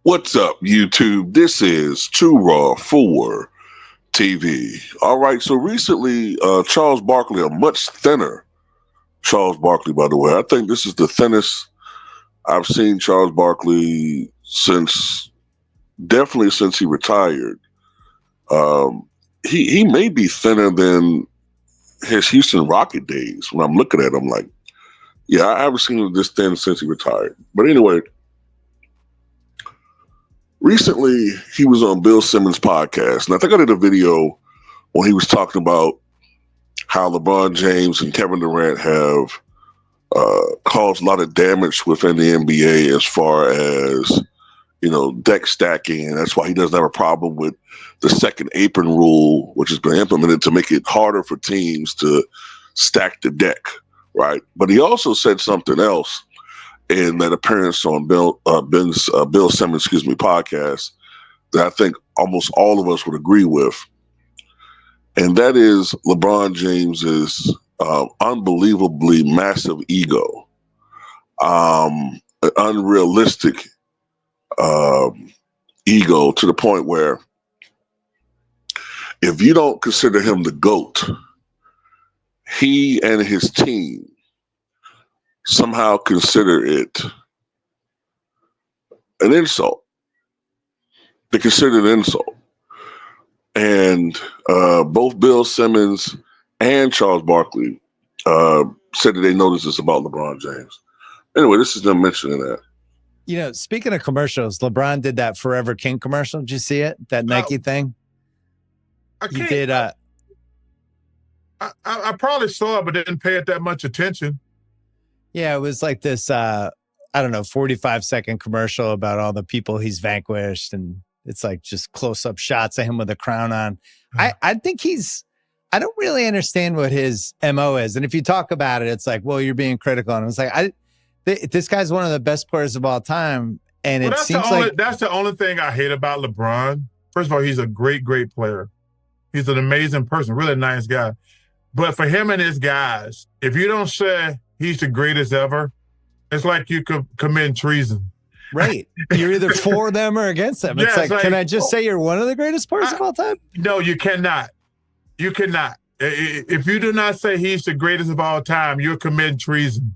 What's up, YouTube? This is Too Raw for TV. All right, so recently, Charles Barkley, a much thinner Charles Barkley, by the way. I think this is the thinnest I've seen Charles Barkley definitely since he retired. Um, he may be thinner than his Houston Rocket days. When I'm looking at him, like, yeah, I haven't seen him this thin since he retired. But anyway, recently he was on Bill Simmons' podcast, and I think I did a video when he was talking about how LeBron James and Kevin Durant have caused a lot of damage within the NBA as far as deck stacking, and that's why he doesn't have a problem with the second apron rule, which has been implemented to make it harder for teams to stack the deck, right? But he also said something else in that appearance on Bill Simmons, podcast, that I think almost all of us would agree with, and that is LeBron James's unbelievably massive ego, an unrealistic ego to the point where if you don't consider him the GOAT, he and his team somehow consider it an insult. They consider it an insult. And both Bill Simmons and Charles Barkley said that they noticed this about LeBron James. Anyway, this is them mentioning that. Speaking of commercials, LeBron did that Forever King commercial. Did you see it? That Nike thing? He did. I probably saw it, but didn't pay it that much attention. Yeah, it was like this, 45-second commercial about all the people he's vanquished. And it's like just close-up shots of him with a crown on. I think I don't really understand what his MO is. And if you talk about it, it's like, well, you're being critical. And it's like, this guy's one of the best players of all time. And it seems like that's the only thing I hate about LeBron. First of all, he's a great, great player. He's an amazing person, really nice guy. But for him and his guys, if you don't say he's the greatest ever, it's like you could commit treason. Right. You're either for them or against them. It's like, can I just say you're one of the greatest players of all time? No, you cannot. You cannot. If you do not say he's the greatest of all time, you're committing treason.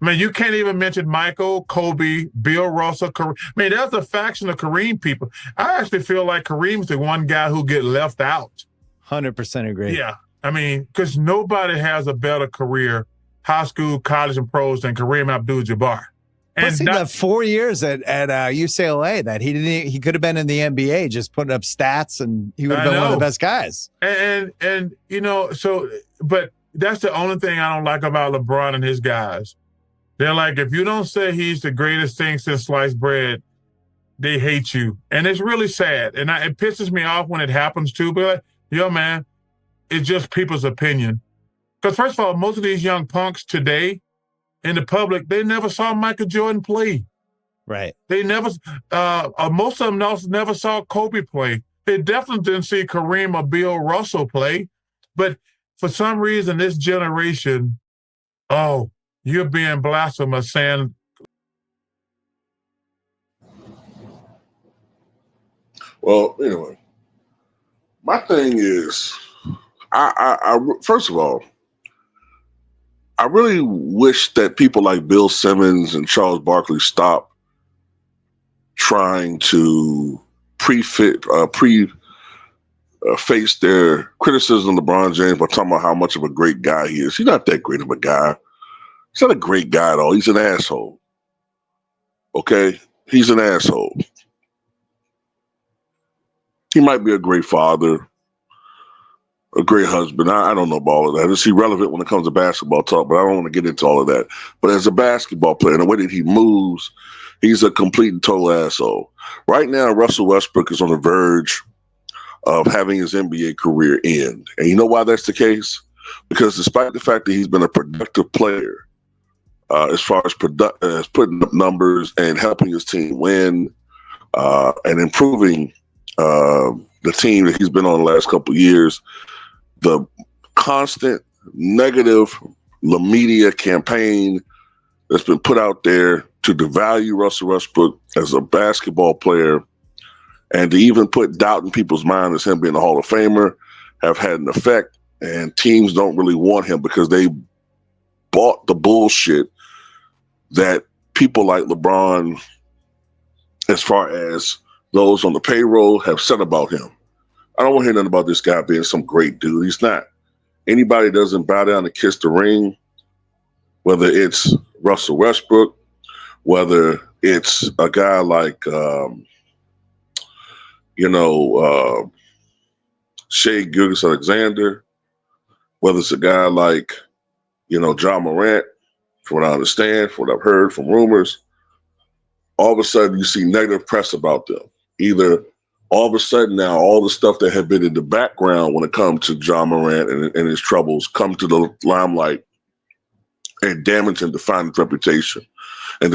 I mean, you can't even mention Michael, Kobe, Bill Russell, Kareem. I mean, there's a faction of Kareem people. I actually feel like Kareem's the one guy who get left out. 100% agree. Yeah. I mean, because nobody has a better career, high school, college, and pros than Kareem Abdul-Jabbar. Plus, he got 4 years at UCLA that he could have been in the NBA just putting up stats, and he would have been one of the best guys. And but that's the only thing I don't like about LeBron and his guys. They're like, if you don't say he's the greatest thing since sliced bread, they hate you. And it's really sad. And it pisses me off when it happens too. But like, yo, man, it's just people's opinion. Because first of all, most of these young punks today in the public, they never saw Michael Jordan play. Right. They never, most of them never saw Kobe play. They definitely didn't see Kareem or Bill Russell play. But for some reason, this generation, you're being blasphemous saying. Well, anyway, my thing is, I first of all, I really wish that people like Bill Simmons and Charles Barkley stop trying to face their criticism of LeBron James by talking about how much of a great guy he is. He's not that great of a guy. He's not a great guy at all. He's an asshole. Okay? He's an asshole. He might be a great father, a great husband. I don't know about all of that. It's irrelevant when it comes to basketball talk, but I don't want to get into all of that. But as a basketball player, the way that he moves, he's a complete and total asshole. Right now, Russell Westbrook is on the verge of having his NBA career end. And you know why that's the case? Because despite the fact that he's been a productive player, as far as putting up numbers and helping his team win and improving the team that he's been on the last couple of years, the constant negative media campaign that's been put out there to devalue Russell Westbrook as a basketball player and to even put doubt in people's mind as him being a Hall of Famer have had an effect. And teams don't really want him because they bought the bullshit that people like LeBron, as far as those on the payroll, have said about him. I don't want to hear nothing about this guy being some great dude. He's not. Anybody doesn't bow down and kiss the ring, whether it's Russell Westbrook, whether it's a guy like, Shea Gilgeous-Alexander, whether it's a guy like, Ja Morant, from what I understand, from what I've heard from rumors, all of a sudden you see negative press about them. Either all of a sudden now all the stuff that had been in the background when it comes to Ja Morant and his troubles come to the limelight and damage and define his reputation and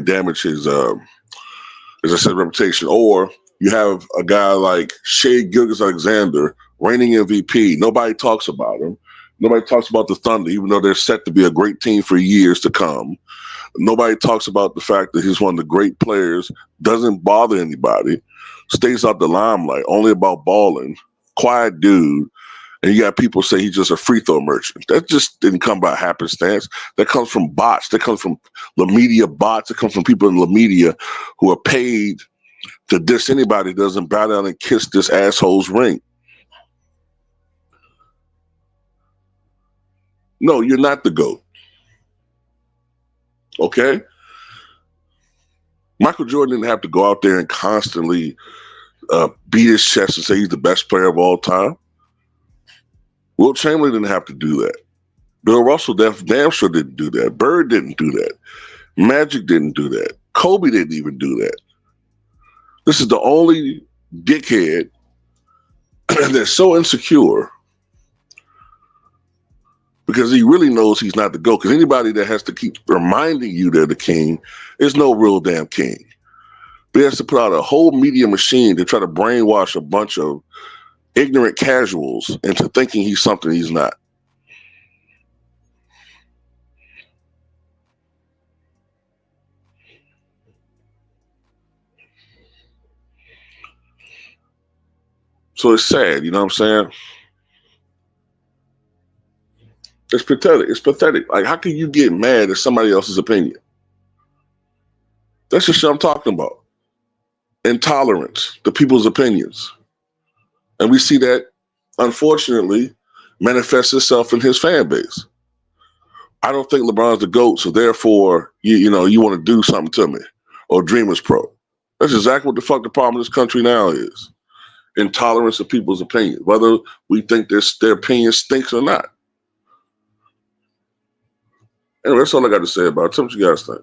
damage his, as I said, reputation. Or you have a guy like Shea Gilgeous-Alexander, reigning MVP. Nobody talks about him. Nobody talks about the Thunder, even though they're set to be a great team for years to come. Nobody talks about the fact that he's one of the great players, doesn't bother anybody, stays out the limelight, only about balling, quiet dude. And you got people say he's just a free throw merchant. That just didn't come by happenstance. That comes from bots. That comes from the media bots. That comes from people in the media who are paid to diss anybody that doesn't bow down and kiss this asshole's ring. No, you're not the GOAT. Okay? Michael Jordan didn't have to go out there and constantly beat his chest and say he's the best player of all time. Wilt Chamberlain didn't have to do that. Bill Russell damn sure didn't do that. Bird didn't do that. Magic didn't do that. Kobe didn't even do that. This is the only dickhead that's so insecure because he really knows he's not the GOAT. Because anybody that has to keep reminding you they're the king is no real damn king. But he has to put out a whole media machine to try to brainwash a bunch of ignorant casuals into thinking he's something he's not. So it's sad, you know what I'm saying? It's pathetic. It's pathetic. Like, how can you get mad at somebody else's opinion? That's the shit I'm talking about. Intolerance to people's opinions. And we see that, unfortunately, manifests itself in his fan base. I don't think LeBron's the GOAT, so therefore, you want to do something to me. Or Dreamers Pro. That's exactly what the fuck the problem in this country now is. Intolerance of people's opinions, whether we think their opinion stinks or not. Anyway, that's all I got to say about it. Tell me what you guys think.